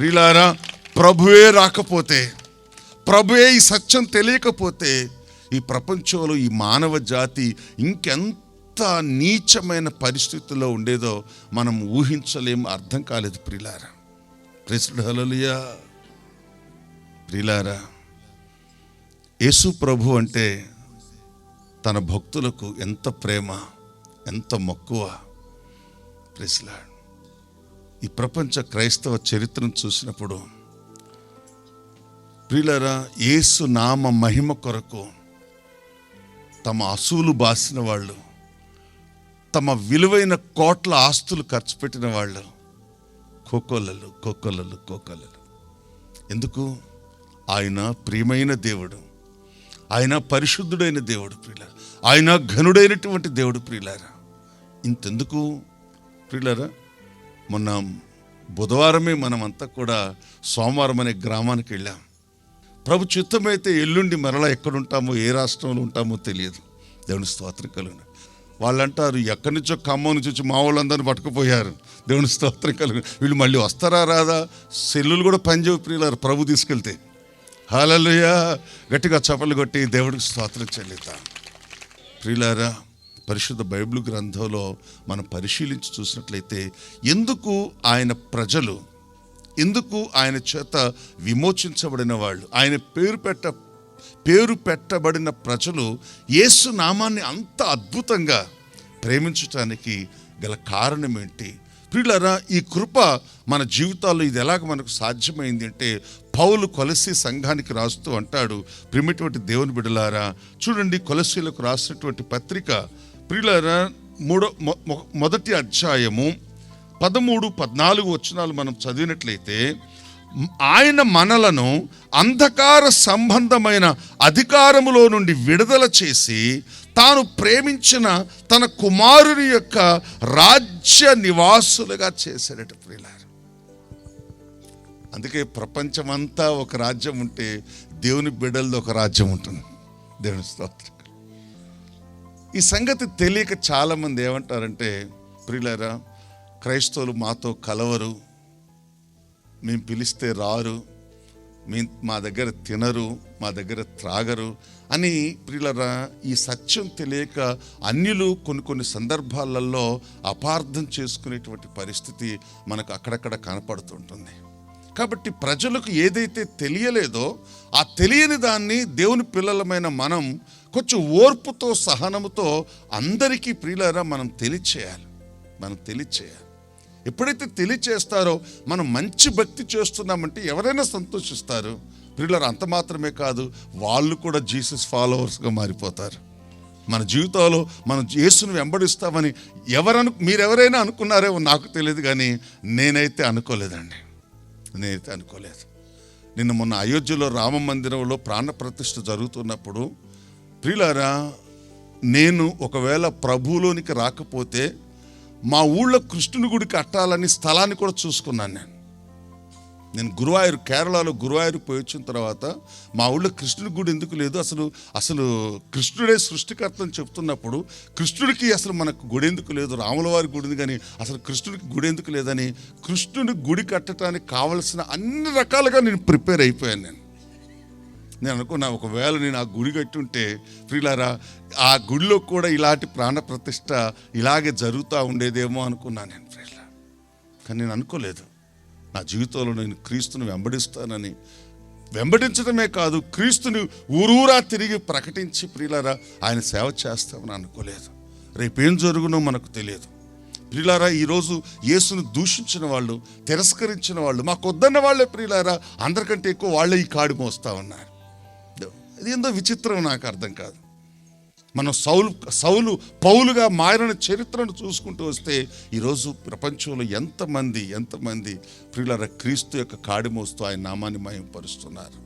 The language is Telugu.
ప్రియులారా, ప్రభువే రాకపోతే, ప్రభువే ఈ సత్యం తెలియకపోతే ఈ ప్రపంచంలో ఈ మానవ జాతి ఇంకెంత నీచమైన పరిస్థితుల్లో ఉండేదో మనం ఊహించలేము, అర్థం కాలేదు. ప్రియులారా, ప్రైజ్ హల్లెలూయా. ప్రియులారా, యేసు ప్రభు అంటే తన భక్తులకు ఎంత ప్రేమ, ఎంత మక్కువ. Praise Lord. ఈ ప్రపంచ క్రైస్తవ చరిత్రను చూసినప్పుడు ప్రియులారా, యేసు నామ మహిమ కొరకు తమ అసూలు బాసిన వాళ్ళు, తమ విలువైన కోట్ల ఆస్తులు ఖర్చు పెట్టిన వాళ్ళు కోకొల్లలు. ఎందుకు? ఆయన ప్రియమైన దేవుడు, ఆయన పరిశుద్ధుడైన దేవుడు ప్రియులారా, ఆయన ఘనుడైనటువంటి దేవుడు ప్రియులారా. ఇంతెందుకు ప్రియులారా, మొన్న బుధవారమే మనమంతా కూడా సోమవారం అనే గ్రామానికి వెళ్ళాం. ప్రభు చిత్తమైతే ఎల్లుండి మరలా ఎక్కడుంటామో, ఏ రాష్ట్రంలో ఉంటామో తెలియదు. దేవుని స్తోత్రం కలుగును. వాళ్ళు అంటారు, ఎక్కడి నుంచో ఖమ్మం నుంచి వచ్చి మా వాళ్ళందరినీ పట్టుకుపోయారు. దేవుని స్తోత్రం కలుగును. వీళ్ళు మళ్ళీ వస్తారా రాదా? సెల్లులు కూడా పనిచేయ ప్రియులారు ప్రభు తీసుకెళ్తే. హల్లెలూయా. గట్టిగా చప్పట్లు కొట్టి దేవుడికి స్తోత్రం చెల్లిద్దాం. ప్రియులారా, పరిశుద్ధ బైబిల్ గ్రంథంలో మనం పరిశీలించి చూసినట్లయితే ఎందుకు ఆయన ప్రజలు, ఎందుకు ఆయన చేత విమోచించబడిన వాళ్ళు, ఆయన పేరు పెట్టబడిన ప్రజలు యేసు నామాన్ని అంత అద్భుతంగా ప్రేమించటానికి గల కారణం ఏంటి? ప్రియులారా, ఈ కృప మన జీవితాల్లో ఇది ఎలాగ మనకు సాధ్యమైంది అంటే, పౌలు కొలస్సీ సంఘానికి రాస్తూ అంటాడు, ప్రియమైనటువంటి దేవుని బిడ్డలారా, చూడండి కొలస్సీలకు రాసినటువంటి పత్రిక ప్రియులారా, మొదటి అధ్యాయము 13-14 వచనాలు మనం చదివినట్లయితే, ఆయన మనలను అంధకార సంబంధమైన అధికారములో నుండి విడుదల చేసి తాను ప్రేమించిన తన కుమారుని యొక్క రాజ్య నివాసులుగా చేశాడట ప్రియులారా. అందుకే ప్రపంచమంతా ఒక రాజ్యం ఉంటే దేవుని బిడ్డలది ఒక రాజ్యం ఉంటుంది. దేవుని స్తోత్రం. ఈ సంగతి తెలియక చాలామంది ఏమంటారంటే, ప్రియులారా, క్రైస్తవులు మాతో కలవరు, మేము పిలిస్తే రారు, మా దగ్గర తినరు, మా దగ్గర త్రాగరు అని ప్రియులారా, ఈ సత్యం తెలియక అన్యులు కొన్ని సందర్భాలలో అపార్థం చేసుకునేటువంటి పరిస్థితి మనకు అక్కడక్కడ కనపడుతుంటుంది. కాబట్టి ప్రజలకు ఏదైతే తెలియలేదో ఆ తెలియని దాన్ని దేవుని పిల్లలమైన మనం కొంచెం ఓర్పుతో, సహనముతో అందరికీ ప్రియులారా మనం తెలియచేయాలి. ఎప్పుడైతే తెలియచేస్తారో మనం మంచి భక్తి చేస్తున్నామంటే ఎవరైనా సంతోషిస్తారు ప్రియులారా. అంత మాత్రమే కాదు, వాళ్ళు కూడా జీసస్ ఫాలోవర్స్గా మారిపోతారు. మన జీవితంలో మనం యేసుని వెంబడిస్తామని మీరెవరైనా అనుకున్నారేమో నాకు తెలియదు, కానీ నేనైతే అనుకోలేదు. నిన్న మొన్న అయోధ్యలో రామ మందిరంలో ప్రాణ ప్రతిష్ఠ జరుగుతున్నప్పుడు ప్రియులారా, నేను ఒకవేళ ప్రభువులోనికి రాకపోతే మా ఊళ్ళో కృష్ణుని గుడి కట్టాలని స్థలాన్ని కూడా చూసుకున్నాను. నేను కేరళలో గురువాయూరు పోయి వచ్చిన తర్వాత మా ఊళ్ళో కృష్ణుని గుడి ఎందుకు లేదు, అసలు కృష్ణుడే సృష్టికర్త అని చెప్తున్నప్పుడు కృష్ణుడికి అసలు మనకు గుడి ఎందుకు లేదు, రాముల వారి గుడి ఉంది కానీ అసలు కృష్ణుడికి గుడి ఎందుకు లేదని కృష్ణుని గుడి కట్టడానికి కావలసిన అన్ని రకాలుగా నేను ప్రిపేర్ అయిపోయాను. నేను అనుకున్నా, ఒకవేళ నేను ఆ గుడి కట్టుంటే ప్రియులారా, ఆ గుడిలో కూడా ఇలాంటి ప్రాణ ప్రతిష్ఠ ఇలాగే జరుగుతూ ఉండేదేమో అనుకున్నాను నేను ప్రియులారా. కానీ నేను అనుకోలేదు, నా జీవితంలో నేను క్రీస్తుని వెంబడించడమే కాదు, క్రీస్తుని ఊరూరా తిరిగి ప్రకటించి ప్రియులారా ఆయన సేవ చేస్తామని అనుకోలేదు. రేపేం జరుగునో మనకు తెలియదు ప్రియులారా. ఈరోజు యేసును దూషించిన వాళ్ళు, తిరస్కరించిన వాళ్ళు, మాకు వద్దన్న వాళ్ళే ప్రియులారా అందరికంటే ఎక్కువ వాళ్ళే ఈ కాడి మోస్తా ఉన్నారు. ఇది ఏందో విచిత్రం, నాకు అర్థం కాదు. మనం పౌలుగా మారిన చరిత్రను చూసుకుంటూ వస్తే ఈరోజు ప్రపంచంలో ఎంతమంది ప్రియులారా క్రీస్తు యొక్క కాడి మోస్తూ ఆయన నామాన్ని మహిమపరుస్తున్నారు.